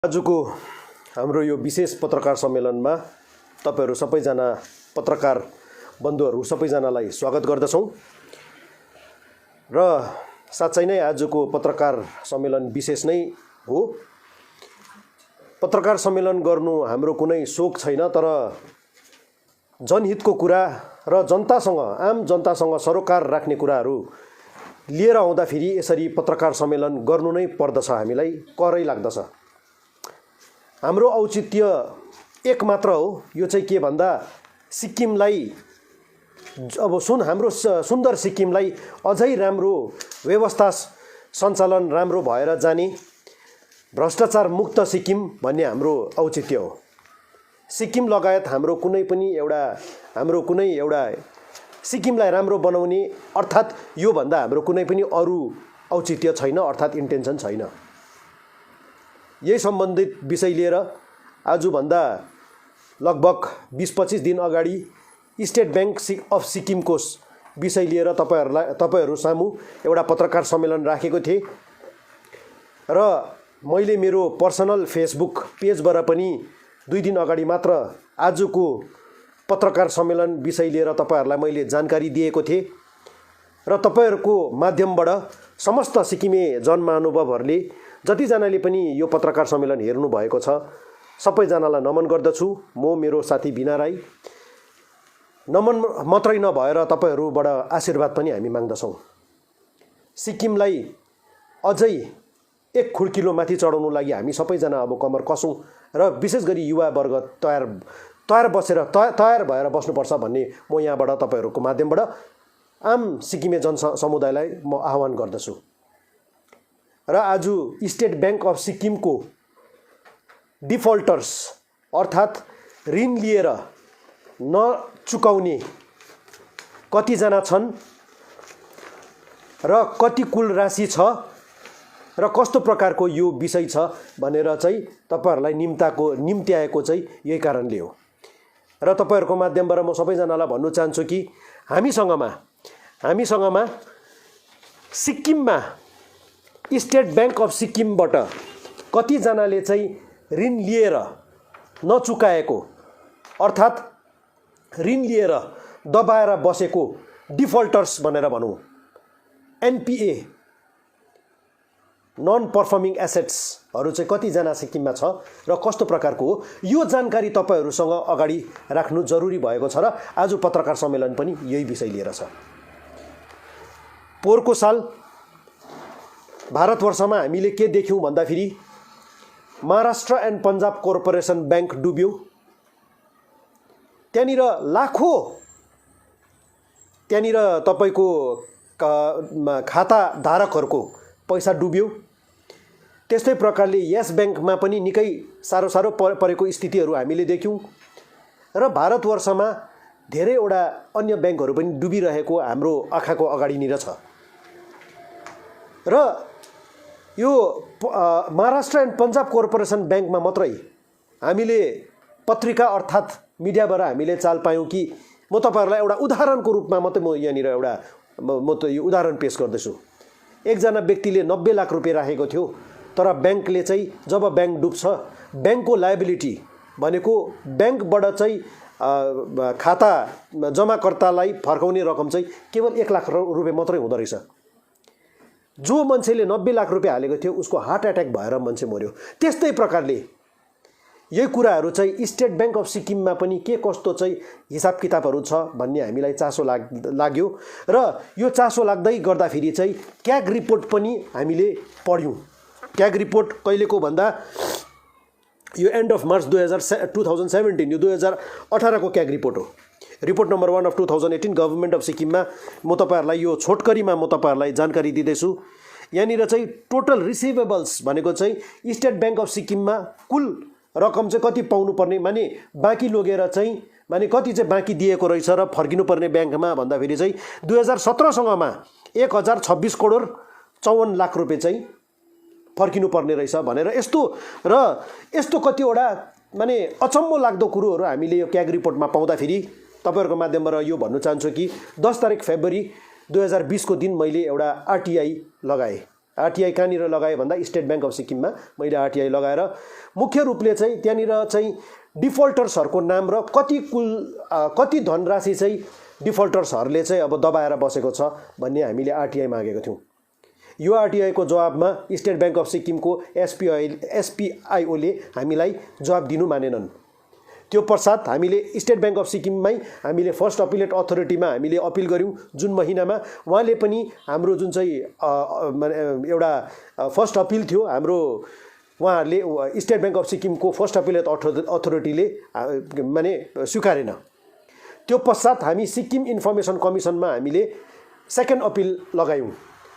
आजको हाम्रो यो विशेष पत्रकार सम्मेलनमा तपाईहरु सबैजना पत्रकार बन्धुहरु सबैजनालाई स्वागत गर्दछौं र साच्चै नै आजको पत्रकार सम्मेलन विशेष नै हो। पत्रकार सम्मेलन गर्नु हाम्रो कुनै शोक छैन, तर जनहितको कुरा र जनतासँग आम जनतासँग सरोकार राख्ने कुराहरु लिएर आउँदा फेरि यसरी पत्रकार सम्मेलन गर्नु नै पर्दछ, हामीलाई करै लाग्दछ। हाम्रो औचित्य एक मात्र हो, यो चाहिँ के भन्दा सिक्किमलाई अब हाम्रो सुन्दर सिक्किमलाई अझै राम्रो व्यवस्था सञ्चालन राम्रो भएर जाने, भ्रष्टाचार मुक्त सिक्किम भन्ने हाम्रो औचित्य हो। सिक्किम लगायत हाम्रो कुनै एउटा सिक्किमलाई राम्रो बनाउने अर्थात् यो भन्दा हाम्रो कुनै पनि अरु औचित्य छैन, अर्थात् इन्टेन्सन छैन। यही सम्बन्धित विषय लिएर आजभन्दा लगभग 20-25 दिन अगाडि स्टेट बैंक अफ सिक्किमको विषय लिएर तपाईहरु सामु एउटा पत्रकार सम्मेलन राखेको थिए र मैले मेरो पर्सनल फेसबुक पेजबाट पनि 2 दिन अगाडि मात्र आजको पत्रकार सम्मेलन विषय लिएर तपाईहरुलाई मैले जानकारी दिएको थिएँ र तपाईहरुको माध्यमबाट समस्त सिक्किमे जनमहानुभावहरुले जतिजनाले पनि यो पत्रकार सम्मेलन हेर्नु भएको छ सबैजनालाई नमन गर्दछु। म मेरो साथी बिना राई नमन मात्रै नभएर तपाईहरुबाट आशीर्वाद पनि हामी माग्दछौं। सिक्किमलाई अझै एक खुड्किलो माथि चढाउनु लागि हामी सबैजना अब कमर कसौं र विशेष गरी युवा वर्ग तयार भएर बस्नुपर्छ भन्ने म यहाँबाट तपाईहरुको माध्यमबाट आम सिक्किमे जनसमुदायलाई म आह्वान गर्दछु। र आज स्टेट बैंक अफ सिक्किमको डिफल्टर्स अर्थात् ऋण लिएर नचुकाउने कतिजना छन् र कति कुल राशि छ र कस्तो प्रकारको यो विषय छ भनेर चाहिँ तपाईहरुलाई निम्त्याएको चाहिँ यही कारणले हो। र तपाईहरुको माध्यमबाट म सबैजनालाई भन्नु चाहन्छु कि हामीसँगमा सिक्किममा स्टेट बैंक अफ सिक्किमबाट कतिजनाले चाहिँ ऋण लिएर नचुकाएको अर्थात् ऋण लिएर दबाएर बसेको डिफल्टर्स भनेर भनौं, एनपीए नन परफर्मिङ एसेट्सहरु चाहिँ कतिजना सिक्किममा छ र कस्तो प्रकारको हो, यो जानकारी तपाईहरुसँग अगाडि राख्नु जरुरी भएको छ र आज पत्रकार सम्मेलन पनि यही विषय लिएर छ। पोहोरको साल भारतवर्षमा हामीले के देख्यौं भन्दाखेरि Maharashtra and Punjab corporation bank डुब्यो। त्यहाँनिर लाखौं तपाईको खाता धारकहरुको पैसा डुब्यो। त्यस्तै प्रकारले यस बैंकमा पनि निकै सारो परेको स्थितिहरु हामीले देख्यौं र भारतवर्षमा धेरैवटा अन्य बैंकहरु पनि डुबिरहेको हाम्रो आँखाको अगाडि नै छ। र यो महाराष्ट्र एन्ड पन्जाब कर्पोरेसन बैंकमा मात्रै हामीले पत्रिका अर्थात् मिडियाबाट हामीले चाल पायौं कि म तपाईहरुलाई एउटा उदाहरणको रूपमा मात्रै म यहाँनिर म त यो उदाहरण पेश गर्दैछु। एकजना व्यक्तिले 90 लाख रुपैयाँ राखेको थियो, तर बैंकले चाहिँ जब बैंक डुब्छ बैंकको लायबिलिटी भनेको बैंकबाट चाहिँ खाता जमाकर्तालाई फर्काउने रकम चाहिँ केवल 1 लाख रुपैयाँ मात्रै हुँदो रहेछ। जो मान्छेले 90 लाख रुपैयाँ हालेको थियो उसको हार्ट अट्याक भएर मान्छे मर्यो। त्यस्तै प्रकारले यही कुराहरु चाहिँ स्टेट बैंक अफ सिक्किममा पनि के कस्तो चाहिँ हिसाब किताबहरु छ भन्ने हामीलाई चासो लाग्यो र यो चासो लाग्दै गर्दा फेरि चाहिँ क्याग रिपोर्ट पनि हामीले पढ्यौं। क्याग रिपोर्ट कहिलेको भन्दा यो एन्ड अफ मार्च 2017 यो 2018 को क्याग रिपोर्ट हो। Report number 1 of 2018 government of सिक्किममा म तपाईहरुलाई यो छोटकरीमा म तपाईहरुलाई जानकारी दिदैछु। यहाँनिर चाहिँ टोटल रिसिभेबल्स भनेको चाहिँ स्टेट बैंक अफ सिक्किममा कुल रकम चाहिँ कति पाउनु पर्ने माने बाँकी लगेर चाहिँ माने कति चाहिँ बाँकी दिएको रहेछ र फर्किनु पर्ने बैंकमा भन्दा फेरि चाहिँ 2017 सँगमा 1026 करोड 54 लाख रुपैयाँ चाहिँ फर्किनु पर्ने रहेछ भनेर यस्तो कतिवटा माने अचम्म लाग्दो कुरोहरु हामीले यो क्याग रिपोर्टमा पाउँदा फेरि तपाईहरुको माध्यमबाट यो भन्नु चाहन्छु कि 10 तारिक फेब्रुअरी 2020 को दिन मैले एउटा आरटीआई लगाए। आरटीआई कहाँनिर लगाएँ भन्दा स्टेट ब्याङ्क अफ सिक्किममा मैले आरटीआई लगाएर मुख्य रूपले चाहिँ त्यहाँनिर चाहिँ डिफल्टर्सहरूको नाम र कति धनराशि चाहिँ डिफल्टर्सहरूले चाहिँ अब दबाएर बसेको छ भन्ने हामीले आरटीआई मागेको थियौँ। यो आरटीआईको जवाबमा स्टेट ब्याङ्क अफ सिक्किमको एसपिआईओले हामीलाई जवाब दिनु मानेनन्। त्यो पश्चात हामीले स्टेट ब्याङ्क अफ सिक्किममै हामीले फर्स्ट अपिलेट अथोरिटीमा हामीले अपिल गऱ्यौँ जुन महिनामा। उहाँले पनि हाम्रो जुन चाहिँ एउटा फर्स्ट अपिल थियो हाम्रो उहाँहरूले स्टेट ब्याङ्क अफ सिक्किमको फर्स्ट अपिलेट अथोरिटीले माने स्वीकारेन। त्यो पश्चात हामी सिक्किम इन्फर्मेसन कमिसनमा हामीले सेकेन्ड अपिल लगायौँ।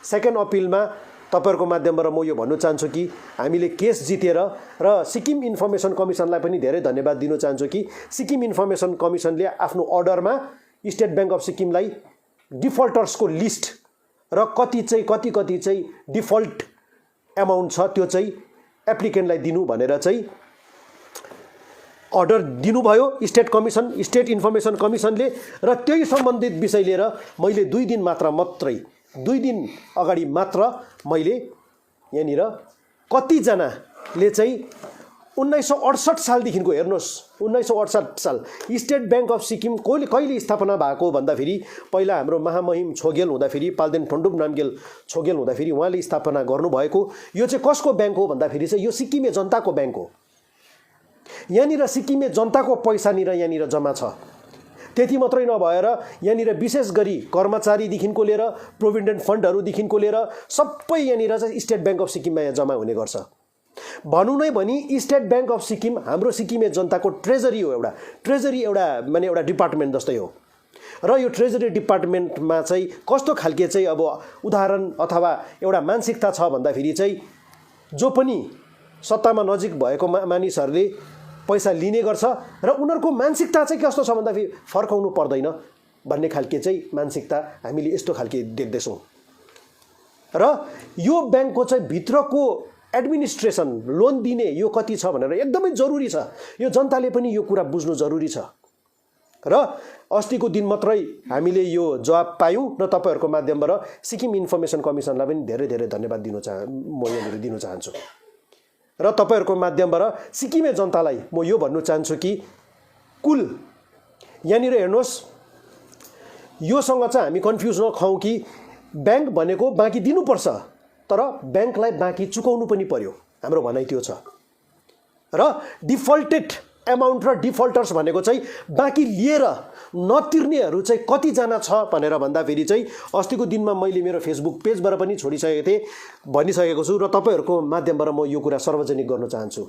सेकेन्ड अपिलमा तपाईँहरूको माध्यमबाट म यो भन्नु चाहन्छु कि हामीले केस जितेर र सिक्किम इन्फर्मेसन कमिसनलाई पनि धेरै धन्यवाद दिन चाहन्छु कि सिक्किम इन्फर्मेसन कमिसनले आफ्नो अर्डरमा स्टेट ब्याङ्क अफ सिक्किमलाई डिफल्टर्सको लिस्ट र कति चाहिँ डिफल्ट एमाउन्ट छ त्यो चाहिँ एप्लिकेन्टलाई दिनु भनेर चाहिँ अर्डर दिनुभयो स्टेट इन्फर्मेसन कमिसनले। र त्यही सम्बन्धित विषय लिएर मैले 2 दिन अगाडि मात्र मैले यहाँनिर कतिजनाले चाहिँ 1968 सालदेखिको हेर्नुहोस् 1968 साल स्टेट ब्याङ्क अफ सिक्किम कहिले स्थापना भएको भन्दाखेरि पहिला हाम्रो महामहिम छोगेल हुँदाखेरि पाल्देन फन्डुप नामगेल छोगेल हुँदाखेरि उहाँले स्थापना गर्नुभएको। यो चाहिँ कसको ब्याङ्क हो भन्दाखेरि चाहिँ यो सिक्किमे जनताको ब्याङ्क हो। यहाँनिर सिक्किमे जनताको पैसानिर यहाँनिर जम्मा छ। त्यति मात्रै नभएर यहाँनिर विशेष गरी कर्मचारीदेखिको लिएर प्रोभिडेन्ट फन्डहरूदेखिको लिएर सबै यहाँनिर चाहिँ स्टेट ब्याङ्क अफ सिक्किममा यहाँ जम्मा हुने गर्छ। भनौँ नै भनी स्टेट ब्याङ्क अफ सिक्किम हाम्रो सिक्किमे जनताको ट्रेजरी हो। एउटा डिपार्टमेन्ट जस्तै हो। र यो ट्रेजरी डिपार्टमेन्टमा चाहिँ कस्तो खालके चाहिँ अब उदाहरण अथवा एउटा मानसिकता छ भन्दाखेरि चाहिँ जो पनि सत्तामा नजिक भएको मानिसहरूले पैसा लिने गर्छ र उनीहरूको मानसिकता चाहिँ कस्तो छ भन्दाखेरि फर्काउनु पर्दैन भन्ने खालके चाहिँ मानसिकता हामीले यस्तो खालके देख्दैछौँ। र यो ब्याङ्कको चाहिँ भित्रको एडमिनिस्ट्रेसन लोन दिने यो कति छ भनेर एकदमै जरुरी छ। यो जनताले पनि यो कुरा बुझ्नु जरुरी छ। र अस्तिको दिन मात्रै हामीले यो जवाब पायौँ र तपाईँहरूको माध्यमबाट सिक्किम इन्फर्मेसन कमिसनलाई पनि धेरै धेरै धन्यवाद म यहाँनिर दिन चाहन्छु। र तपाईँहरूको माध्यमबाट सिक्किमे जनतालाई म यो भन्नु चाहन्छु कि कुल यहाँनिर हेर्नुहोस् योसँग चाहिँ हामी कन्फ्युज नखाउँ कि ब्याङ्क भनेको बाँकी दिनुपर्छ तर ब्याङ्कलाई बाँकी चुकाउनु पनि पर्यो। हाम्रो भनाइ त्यो छ। र डिफल्टेड एमाउन्ट र डिफल्टर्स भनेको चाहिँ बाँकी लिएर नतिर्नेहरू चाहिँ कतिजना छ भनेर भन्दाखेरि चाहिँ अस्तिको दिनमा मैले मेरो फेसबुक पेजबाट पनि छोडिसकेको थिएँ भनिसकेको छु र तपाईँहरूको माध्यमबाट म यो कुरा सार्वजनिक गर्न चाहन्छु।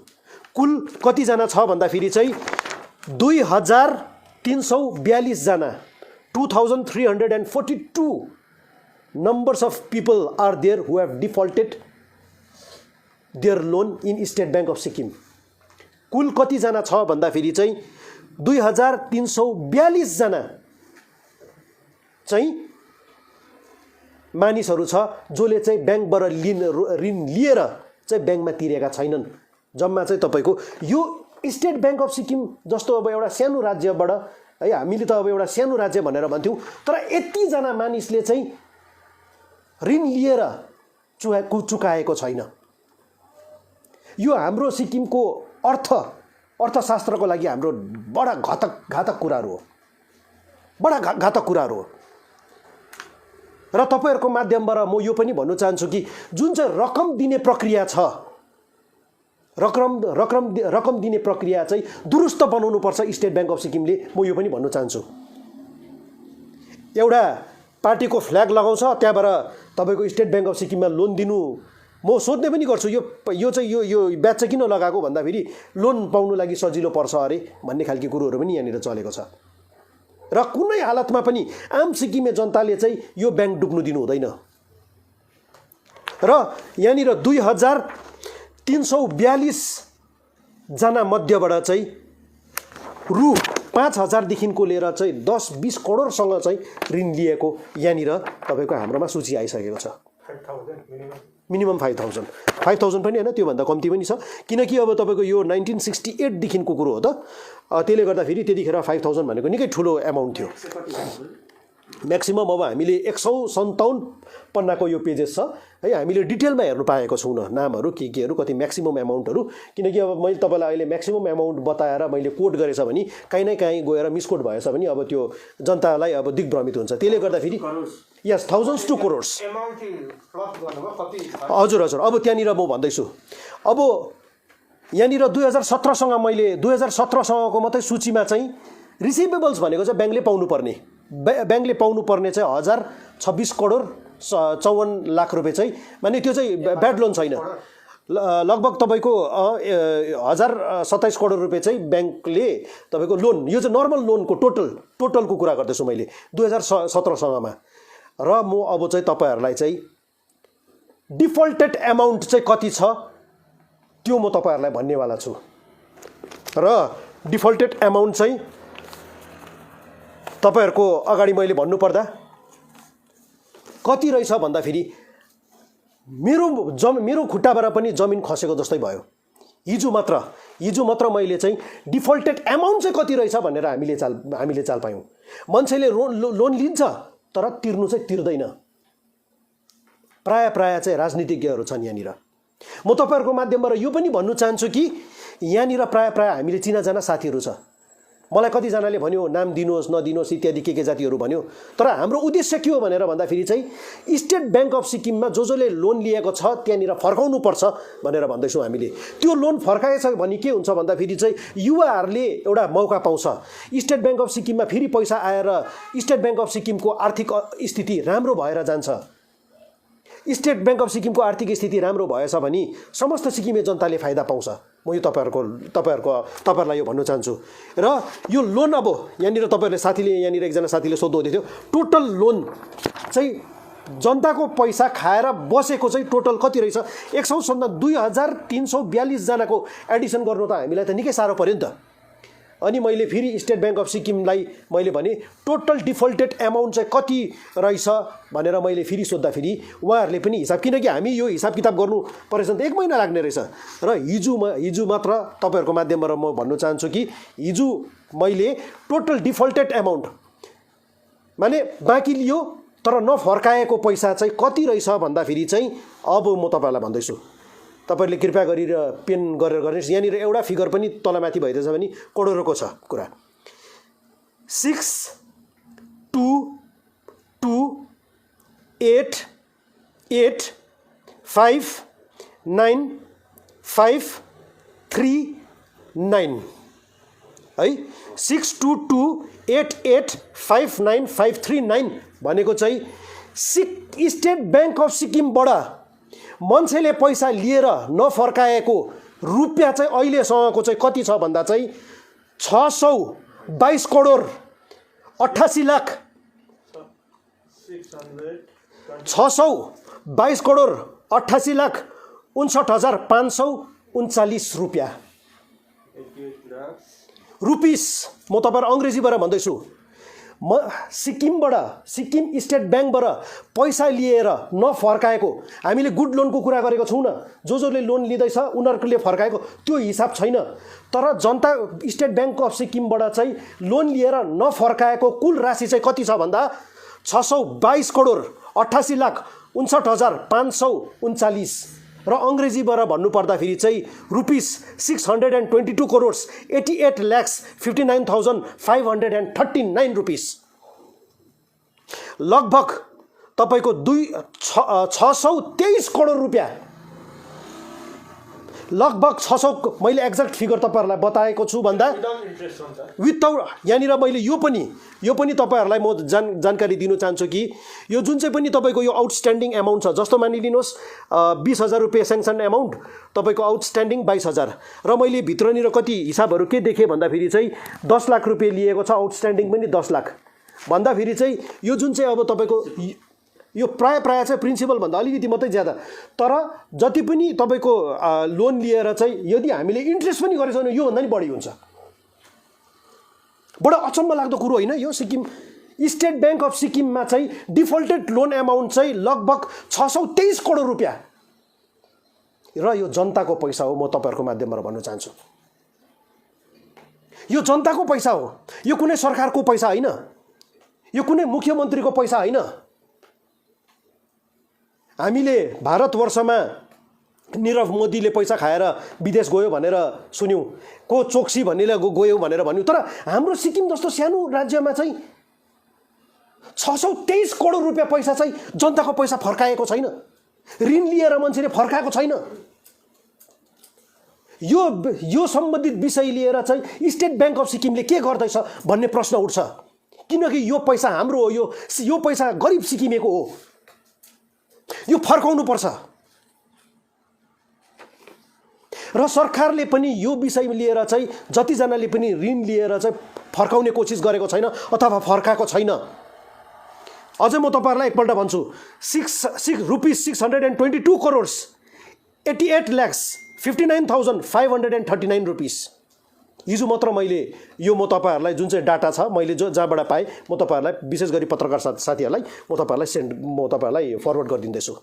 कुल कतिजना छ भन्दाखेरि चाहिँ 2342 जना 2342 numbers of people are there who have defaulted their loan in State Bank of Sikkim. कुल कतिजना छ भन्दाखेरि चाहिँ 2342 जना चाहिँ मानिसहरू छ जसले चाहिँ ब्याङ्कबाट ऋण लिएर चाहिँ ब्याङ्कमा तिरेका छैनन्। जम्मा चाहिँ तपाईको यो स्टेट ब्याङ्क अफ सिक्किम जस्तो अब एउटा सानो राज्यबाट है हामीले त अब एउटा सानो राज्य भनेर भन्थ्यौं तर यति जना मानिसले चाहिँ ऋण लिएर चुकाएको छैन। यो हाम्रो सिक्किमको अर्थशास्त्रको लागि हाम्रो बडा घातक कुराहरू हो। बडा घातक कुराहरू हो। र तपाईहरुको माध्यमबाट म यो पनि भन्न चाहन्छु कि जुन चाहिँ रकम दिने प्रक्रिया छ रकम दिने प्रक्रिया चाहिँ दुरुस्त बनाउनु पर्छ स्टेट ब्याङ्क अफ सिक्किमले। म यो पनि भन्न चाहन्छु। एउटा पार्टीको फ्ल्याग लगाउँछ त्यहाँबाट तपाईको स्टेट ब्याङ्क अफ सिक्किममा लोन दिनु म सोध्ने पनि गर्छु यो चाहिँ यो ब्याज चाहिँ किन लगाएको भन्दाखेरि लोन पाउनु लागि सजिलो पर्छ अरे भन्ने खालको कुरोहरू पनि यहाँनिर चलेको छ। र कुनै हालतमा पनि आम सिक्किमे जनताले चाहिँ यो ब्याङ्क डुब्नु दिनु हुँदैन। र यहाँनिर 2342 जना मध्यबाट चाहिँ रु 5000 देखिको लिएर चाहिँ 10-20 करोडसँग चाहिँ ऋण लिएको यहाँनिर तपाईको हाम्रोमा सूची आइसकेको छ। मिनिमम 5000 पनि हैन त्योभन्दा कम्ती पनि छ किनकि अब तपाईको यो 1968 देखिको कुरो हो त त्यसले गर्दा फेरि त्यतिखेर 5000 भनेको निकै ठुलो एमाउन्ट थियो। म्याक्सिमम अब हामीले 157 पन्नाको यो पेजेस छ है, हामीले डिटेलमा हेर्नु पाएको छौँ नामहरू केहरू कति म्याक्सिमम एमाउन्टहरू, किनकि अब मैले तपाईँलाई अहिले म्याक्सिमम एमाउन्ट बताएर मैले कोट गरेछ भने काहीँ न काहीँ गएर मिसकोट भएछ भने अब त्यो जनतालाई अब दिग्भ्रमित हुन्छ। त्यसले गर्दाखेरि यस थाउजन्ड्स टु करोड्स हजुर हजुर। अब त्यहाँनिर म भन्दैछु, अब यहाँनिर 2017सँग मैले 2017सँगको मात्रै सूचीमा चाहिँ रिसिभेबल्स भनेको चाहिँ ब्याङ्कले पाउनुपर्ने ब्याङ्कले पाउनुपर्ने चाहिँ 1026 करोड 54 लाख रुपियाँ चाहिँ, माने त्यो चाहिँ ब्याड लोन छैन, लगभग तपाईँको 1027 करोड रुपियाँ चाहिँ ब्याङ्कले तपाईँको लोन, यो चाहिँ नर्मल लोनको टोटलको कुरा गर्दैछु मैले 2017सँगमा। र म अब चाहिँ तपाईँहरूलाई चाहिँ डिफल्टेड एमाउन्ट चाहिँ कति छ त्यो म तपाईँहरूलाई भन्नेवाला छु। र डिफल्टेड एमाउन्ट चाहिँ तपाईँहरूको अगाडि मैले भन्नुपर्दा कति रहेछ भन्दाखेरि मेरो खुट्टाबाट पनि जमिन खसेको जस्तै भयो। हिजो मात्र मैले चाहिँ डिफल्टेड एमाउन्ट चाहिँ कति रहेछ भनेर हामीले चाल पायौँ। मान्छेले लोन लिन्छ तर तिर्नु चाहिँ तिर्दैन। प्राय चाहिँ राजनीतिज्ञहरू छन् यहाँनिर। म तपाईँहरूको माध्यमबाट यो पनि भन्नु चाहन्छु कि यहाँनिर प्राय हामीले चिनाजाना साथीहरू छ। मलाई कतिजनाले भन्यो नाम दिनुहोस् नदिनुहोस् इत्यादि के जातिहरू भन्यो, तर हाम्रो उद्देश्य के हो भनेर भन्दाखेरि चाहिँ स्टेट ब्याङ्क अफ सिक्किममा जसले लोन लिएको छ त्यहाँनिर फर्काउनु पर्छ भनेर भन्दैछौँ हामीले। त्यो लोन फर्काएछ भने के हुन्छ भन्दाखेरि चाहिँ युवाहरूले एउटा मौका पाउँछ। स्टेट ब्याङ्क अफ सिक्किममा फेरि पैसा आएर स्टेट ब्याङ्क अफ सिक्किमको आर्थिक स्थिति राम्रो भएर जान्छ। स्टेट ब्याङ्क अफ सिक्किमको आर्थिक स्थिति राम्रो भएछ भने समस्त सिक्किमे जनताले फाइदा पाउँछ। म यो तपाईँहरूलाई यो भन्न चाहन्छु। र यो लोन अब यहाँनिर यहाँनिर एकजना साथीले सोध्नु हुँदै थियो, टोटल लोन चाहिँ जनताको पैसा खाएर बसेको चाहिँ टोटल कति रहेछ 2342 जनाको एडिसन गर्नु त हामीलाई त निकै साह्रो पर्यो नि त। अनि मैले फेरि स्टेट ब्याङ्क अफ सिक्किमलाई मैले भने टोटल डिफल्टेड एमाउन्ट चाहिँ कति रहेछ भनेर मैले फेरि सोद्धाखेरि उहाँहरूले पनि हिसाब, किनकि हामी यो हिसाब किताब गर्नु परेछ नि त 1 महिना लाग्ने रहेछ। र हिजो मात्र तपाईँहरूको माध्यमबाट म भन्नु चाहन्छु कि हिजो मैले टोटल डिफल्टेड एमाउन्ट माने बाँकी लियो तर नफर्काएको पैसा चाहिँ कति रहेछ भन्दाखेरि चाहिँ अब म तपाईँहरूलाई भन्दैछु। तपाईहरुले कृपया गरेर पेन गरेर गर्नुहोस्। यहाँनिर एउटा फिगर पनि तलमाथि भइदिएछ भने करोडको छ कुरा। 6228859539 है 6228859539 भनेको चाहिँ स्टेट ब्याङ्क अफ सिक्किमबाट मान्छेले पैसा लिएर नफर्काएको रुपियाँ चाहिँ अहिलेसम्मको चाहिँ कति छ भन्दा चाहिँ 622 करोड 88 लाख 622 करोड 88 लाख 59,539 रुपियाँ रुपिस। म तपाईहरु अंग्रेजीबाट भन्दैछु। म सिक्किम स्टेट ब्याङ्कबाट पैसा लिएर नफर्काएको, हामीले गुड लोनको कुरा गरेको छौँ न, जसले लोन लिँदैछ उनीहरूले फर्काएको त्यो हिसाब छैन। तर जनता स्टेट ब्याङ्क अफ सिक्किमबाट चाहिँ लोन लिएर नफर्काएको कुल राशि चाहिँ कति छ भन्दा 622 करोड 88 लाख 59,539 र अंग्रेजीबाट भन्नुपर्दाखेरि चाहिँ रुपिस 622 करोड 88 लाख 59,539 रुपिस। लगभग तपाईको 623 करोड रुपियाँ, लगभग 600, मैले एक्ज्याक्ट फिगर तपाईहरुलाई बताएको छु भन्दा विदाउट यहाँनिर मैले यो पनि तपाईहरुलाई म जानकारी दिन चाहन्छु कि यो जुन चाहिँ पनि तपाईको यो आउटस्ट्यान्डिङ एमाउन्ट छ, जस्तो मानिलिनुहोस् 20,000 रुपियाँ स्याङ्सन एमाउन्ट तपाईको आउटस्ट्यान्डिङ 22,000 र मैले भित्रनिर कति हिसाबहरू के देखेँ भन्दाखेरि चाहिँ 10 लाख रुपियाँ लिएको छ, आउटस्ट्यान्डिङ पनि 10 लाख भन्दाखेरि चाहिँ यो जुन चाहिँ अब तपाईको यो प्राय चाहिँ प्रिन्सिपल भन्दा अलिकति मात्रै ज्यादा, तर जति पनि तपाईको लोन लिएर चाहिँ यदि हामीले इन्ट्रेस्ट पनि गरेछौँ भने यो भन्दा नि बढी हुन्छ। बडा अचम्म लाग्दो कुरो होइन यो। सिक्किम स्टेट ब्याङ्क अफ सिक्किममा चाहिँ डिफल्टेड लोन एमाउन्ट चाहिँ लगभग 623 करोड रुपियाँ र यो जनताको पैसा हो। म तपाईहरुको माध्यमबाट भन्न चाहन्छु, यो जनताको पैसा हो, यो कुनै सरकारको पैसा होइन। यो कुनै मुख्यमन्त्रीको पैसा होइन। हामीले भारतवर्षमा नीरव मोदीले पैसा खाएर विदेश गयो भनेर सुन्यौँ, को चोक्सी भन्नेले गयो भनेर भन्यौँ, तर हाम्रो सिक्किम जस्तो सानो राज्यमा चाहिँ 623 करोड रुपियाँ पैसा चाहिँ जनताको पैसा फर्काएको छैन, ऋण लिएर मान्छेले फर्काएको छैन। यो सम्बन्धित विषय लिएर चाहिँ स्टेट ब्याङ्क अफ सिक्किमले के गर्दैछ भन्ने प्रश्न उठ्छ, किनकि यो पैसा हाम्रो हो, यो पैसा गरिब सिक्किमेको हो, यो फर्काउनु पर्छ। र सरकारले पनि यो विषय लिएर चाहिँ जतिजनाले पनि ऋण लिएर चाहिँ फर्काउने कोसिस गरेको छैन अथवा फर्काएको छैन। अझै म तपाईँहरूलाई एकपल्ट भन्छु, ₹622 करोड 88,59,539 रुपिस हिजो मात्र मैले यो म तपाईँहरूलाई जुन चाहिँ डाटा छ मैले जहाँबाट पाएँ म तपाईँहरूलाई विशेष गरी पत्रकार साथीहरूलाई म तपाईँहरूलाई फरवर्ड गरिदिँदैछु।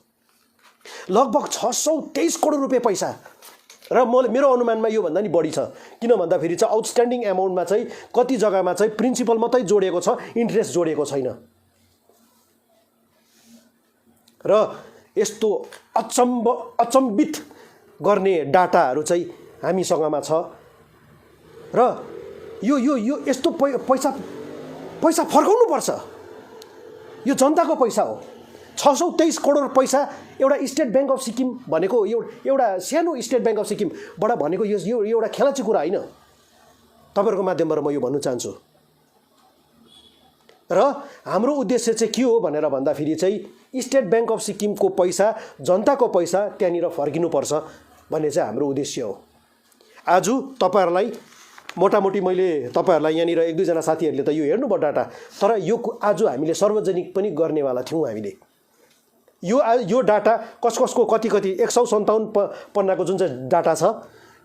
लगभग 623 करोड रुपियाँ पैसा र मेरो अनुमानमा योभन्दा नि बढी छ। किन भन्दाखेरि चाहिँ आउटस्ट्यान्डिङ एमाउन्टमा चाहिँ कति जग्गामा चाहिँ प्रिन्सिपल मात्रै जोडिएको छ, इन्ट्रेस्ट जोडिएको छैन। र यस्तो अचम्बित गर्ने डाटाहरू चाहिँ हामीसँगमा छ र यो यो यो यस्तो पैसा फर्काउनु पर्छ। यो जनताको पैसा हो। 623 करोड पैसा एउटा स्टेट ब्याङ्क अफ सिक्किम भनेको एउटा सानो स्टेट ब्याङ्क अफ सिक्किमबाट भनेको यो एउटा खेलाची कुरा होइन। तपाईँहरूको माध्यमबाट म यो भन्नु चाहन्छु। र हाम्रो उद्देश्य चाहिँ के हो भनेर भन्दाखेरि चाहिँ स्टेट ब्याङ्क अफ सिक्किमको पैसा, जनताको पैसा त्यहाँनिर फर्किनुपर्छ भन्ने चाहिँ हाम्रो उद्देश्य हो। आज तपाईँहरूलाई मोटामोटी मैले तपाईँहरूलाई यहाँनिर एक दुईजना साथीहरूले त यो हेर्नुभयो डाटा, तर यो आज हामीले सार्वजनिक पनि गर्नेवाला थियौँ। हामीले यो डाटा कसको कति 157 पन्नाको जुन चाहिँ डाटा छ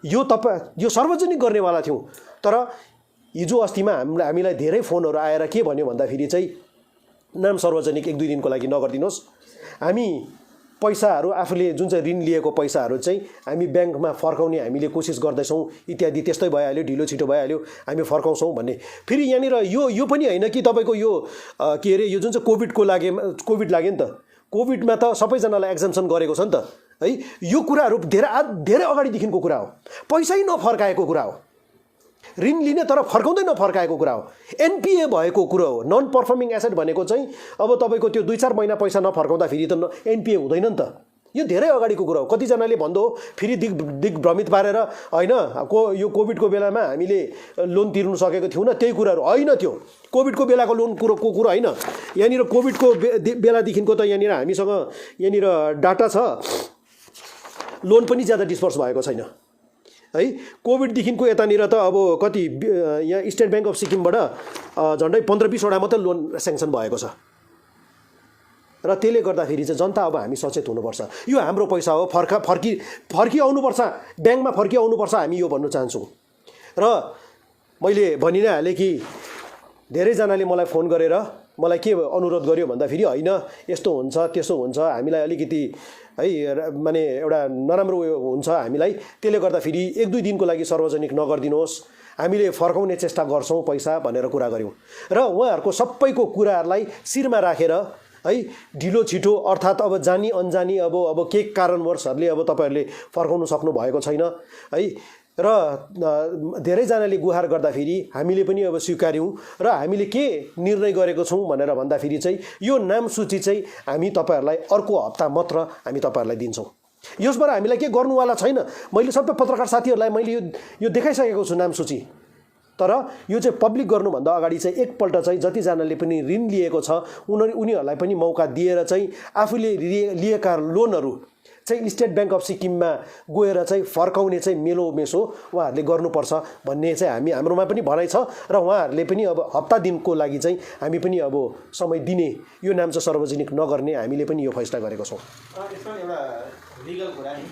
यो सार्वजनिक गर्नेवाला थियौँ। तर हिजो अस्तिमा हामीलाई धेरै फोनहरू आएर के भन्यो भन्दाखेरि चाहिँ नाम सार्वजनिक एक दुई दिनको लागि नगरिदिनुहोस्, हामी पैसाहरू आफूले जुन चाहिँ ऋण लिएको पैसाहरू चाहिँ हामी ब्याङ्कमा फर्काउने हामीले कोसिस गर्दैछौँ इत्यादि, त्यस्तै भइहाल्यो, ढिलो छिटो भइहाल्यो, हामी फर्काउँछौँ भन्ने। फेरि यहाँनिर यो पनि होइन कि तपाईँको यो के अरे यो जुन चाहिँ कोभिड लाग्यो नि त, कोभिडमा त सबैजनालाई एक्जम्सन गरेको छ नि त है। यो कुराहरू धेरै अगाडिदेखिको कुरा हो, पैसै नफर्काएको कुरा हो, ऋण लिने तर फर्काउँदै नफर्काएको कुरा हो, एनपिए भएको कुरो हो। नन पर्फर्मिङ एसेट भनेको चाहिँ अब तपाईँको त्यो 2-4 महिना पैसा नफर्काउँदाखेरि त एनपिए हुँदैन नि त। यो धेरै अगाडिको कुरा हो। कतिजनाले भन्दो फेरि दिग्भ्रमित पारेर होइन यो कोभिडको बेलामा हामीले लोन तिर्नु सकेको थियौँ न, त्यही कुराहरू होइन। त्यो कोभिडको बेलाको लोनको कुरो होइन। यहाँनिर कोभिडको बेलादेखिको त यहाँनिर हामीसँग यहाँनिर डाटा छ, लोन पनि ज्यादा डिस्पर्स भएको छैन है। कोभिडदेखिको यतानिर त अब कति यहाँ स्टेट ब्याङ्क अफ सिक्किमबाट झन्डै 15-20 वटा मात्रै लोन स्याङ्सन भएको छ। र त्यसले गर्दाखेरि चाहिँ जनता अब हामी सचेत हुनुपर्छ। यो हाम्रो पैसा हो, फर्की आउनुपर्छ, ब्याङ्कमा फर्की आउनुपर्छ, हामी यो भन्नु चाहन्छौँ। र मैले भनि नै हालेँ कि धेरैजनाले मलाई फोन गरेर मलाई के अनुरोध गर्यो भन्दाखेरि होइन यस्तो हुन्छ त्यस्तो हुन्छ, हामीलाई अलिकति है माने एउटा नराम्रो उयो हुन्छ हामीलाई, त्यसले गर्दाखेरि 1-2 दिनको लागि सार्वजनिक नगरिदिनुहोस्, हामीले फर्काउने चेष्टा गर्छौँ पैसा भनेर कुरा गऱ्यौँ। र उहाँहरूको सबैको कुराहरूलाई शिरमा राखेर है ढिलो छिटो अर्थात् अब जानी अन्जानी अब के कारणवशहरूले अब तपाईँहरूले फर्काउनु सक्नु भएको छैन है। र धेरैजनाले गुहार गर्दाखेरि हामीले पनि अब स्वीकार्यौँ र हामीले के निर्णय गरेको छौँ भनेर भन्दाखेरि चाहिँ यो नाम सूची चाहिँ हामी तपाईँहरूलाई अर्को हप्ता मात्र हामी तपाईँहरूलाई दिन्छौँ। यसबाट हामीलाई के गर्नुवाला छैन। मैले सबै पत्रकार साथीहरूलाई मैले यो देखाइसकेको छु नाम सूची। तर यो चाहिँ पब्लिक गर्नुभन्दा अगाडि चाहिँ एकपल्ट चाहिँ जतिजनाले पनि ऋण लिएको छ उनीहरूलाई पनि मौका दिएर चाहिँ आफूले लिएका लोनहरू चाहिँ स्टेट ब्याङ्क अफ सिक्किममा गएर चाहिँ फर्काउने चाहिँ मेलोमेसो उहाँहरूले गर्नुपर्छ भन्ने चाहिँ हाम्रोमा पनि भनाइ छ। र उहाँहरूले पनि अब हप्ता दिनको लागि चाहिँ हामी पनि अब समय दिने, यो नाम चाहिँ सार्वजनिक नगर्ने हामीले पनि यो फैसला गरेको छौँ। यसमा एउटा लिगल कुरा नि,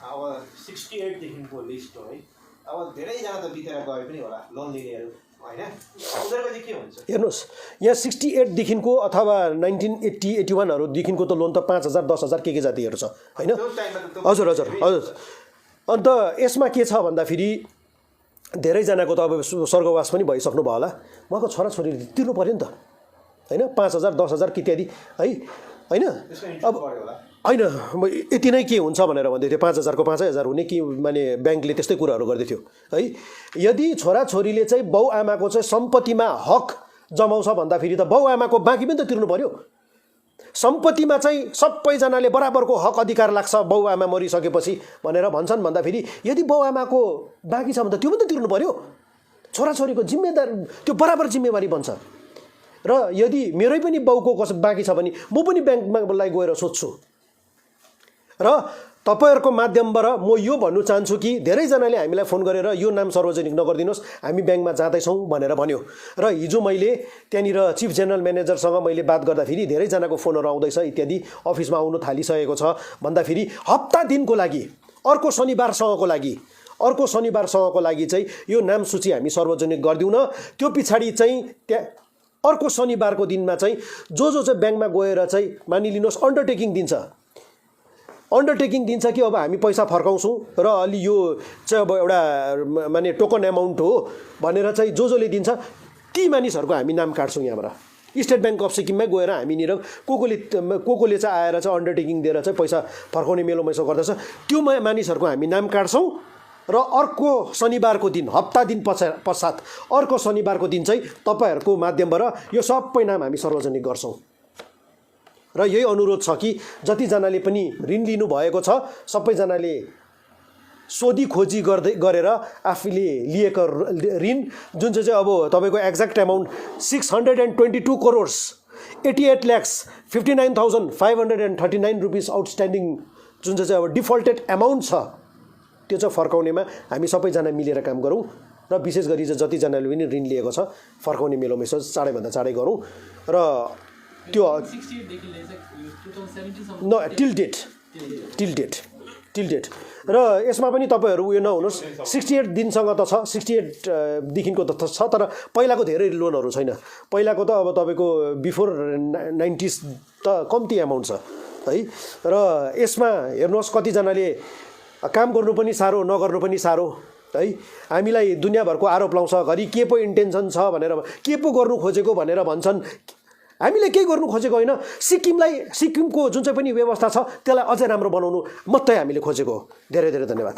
अब 68 देखिको लिस्ट हो है। अब धेरैजना त बितेर गए पनि होला लोन लिनेहरू होइन, उनीहरूको चाहिँ के हुन्छ? हेर्नुहोस् यहाँ 68 देखिको अथवा 1980-81 देखिको त लोन त 5,000 10,000 के जातिहरू छ होइन। हजुर हजुर हजुर। अन्त यसमा के छ भन्दाखेरि धेरैजनाको त अब स्वर्गवास पनि भइसक्नु भयो होला, उहाँको छोराछोरीले तिर्नु पऱ्यो नि त। होइन 5,000 10,000 इत्यादि है होइन त्यसको इन्ट्रेस्ट अब बढ्यो होला होइन यति नै के हुन्छ भनेर भन्दै थियो 5,000 को 5,000 हुने कि माने ब्याङ्कले त्यस्तै कुराहरू गर्दै थियो है यदि छोराछोरीले चाहिँ बाउआमाको चाहिँ सम्पत्तिमा हक जमाउँछ भन्दाखेरि त बाउआमाको बाँकी पनि त तिर्नु पर्यो सम्पत्तिमा चाहिँ सबैजनाले बराबरको हक अधिकार लाग्छ बाउआमा मरिसकेपछि भनेर भन्छन् भन्दाखेरि यदि बाउआमाको बाँकी छ भने त त्यो पनि त तिर्नु पर्यो छोराछोरीको जिम्मेदार त्यो बराबर जिम्मेवारी बन्छ र यदि मेरै पनि बाउको बाँकी छ भने म पनि ब्याङ्कमालाई गएर सोध्छु र तपाईहरुको माध्यमबाट म यो भन्नु चाहन्छु कि धेरैजनाले हामीलाई फोन गरेर यो नाम सार्वजनिक नगरिदिनुस् हामी ब्याङ्कमा जाँदैछौँ भनेर भन्यो र हिजो मैले त्यहाँनिर चिफ जेनरल म्यानेजरसँग मैले बात गर्दाखेरि धेरैजनाको फोनहरू आउँदैछ इत्यादि अफिसमा आउनु थालिसकेको छ भन्दाखेरि हप्ता दिनको लागि अर्को शनिबारसँगको लागि चाहिँ यो नाम सूची हामी सार्वजनिक गर्दिउँ न त्यो पछाडि चाहिँ त्यहाँ अर्को शनिबारको दिनमा चाहिँ जो चाहिँ ब्याङ्कमा गएर चाहिँ मानिलिनुहोस् अन्डरटेकिङ दिन्छ कि अब हामी पैसा फर्काउँछौँ र अलि यो चाहिँ अब एउटा माने टोकन एमाउन्ट हो भनेर चाहिँ जसले दिन्छ ती मानिसहरूको हामी नाम काट्छौँ यहाँबाट स्टेट ब्याङ्क अफ सिक्किममै गएर हामीनिर कोले चाहिँ आएर चाहिँ अन्डरटेकिङ दिएर चाहिँ पैसा फर्काउने मेलोमेसो गर्दछ त्यो मानिसहरूको हामी नाम काट्छौँ र अर्को शनिबारको दिन हप्ता दिन पश्चात अर्को शनिबारको दिन चाहिँ तपाईहरुको माध्यमबाट यो सबै नाम हामी सार्वजनिक गर्छौँ र यही अनुरोध छ कि जतिजनाले पनि ऋण लिनु भएको छ सबैजनाले सोधी खोजी गरेर आफूले लिएको ऋण जुन चाहिँ अब तपाईको exact amount 622 crore 88,59,539 rupees outstanding जुन चाहिँ अब डिफल्टेड एमाउन्ट छ त्यो चाहिँ फर्काउनेमा हामी सबैजना मिलेर काम गरौँ र विशेष गरी चाहिँ जतिजनाले पनि ऋण लिएको छ फर्काउने मेलोमेसो चाँडैभन्दा चाँडै गरौँ र त्यो टिल डेट र यसमा पनि तपाईहरु उयो नहुनुस् 68 दिनसँग त छ 68 देखिको त छ तर पहिलाको धेरै लोनहरू छैन पहिलाको त अब तपाईको बिफोर 90s त कम्ती एमाउन्ट छ है र यसमा हेर्नुहोस् कतिजनाले काम गर्नु पनि साह्रो नगर्नु पनि साह्रो है हामीलाई दुनियाभरको आरोप लाउँछ घरि के पो इन्टेन्सन छ भनेर के पो गर्नु खोजेको भनेर भन्छन् हामीले केही गर्नु खोजेको होइन सिक्किमको जुन चाहिँ पनि व्यवस्था छ त्यसलाई अझै राम्रो बनाउनु मात्रै हामीले खोजेको धेरै धेरै धन्यवाद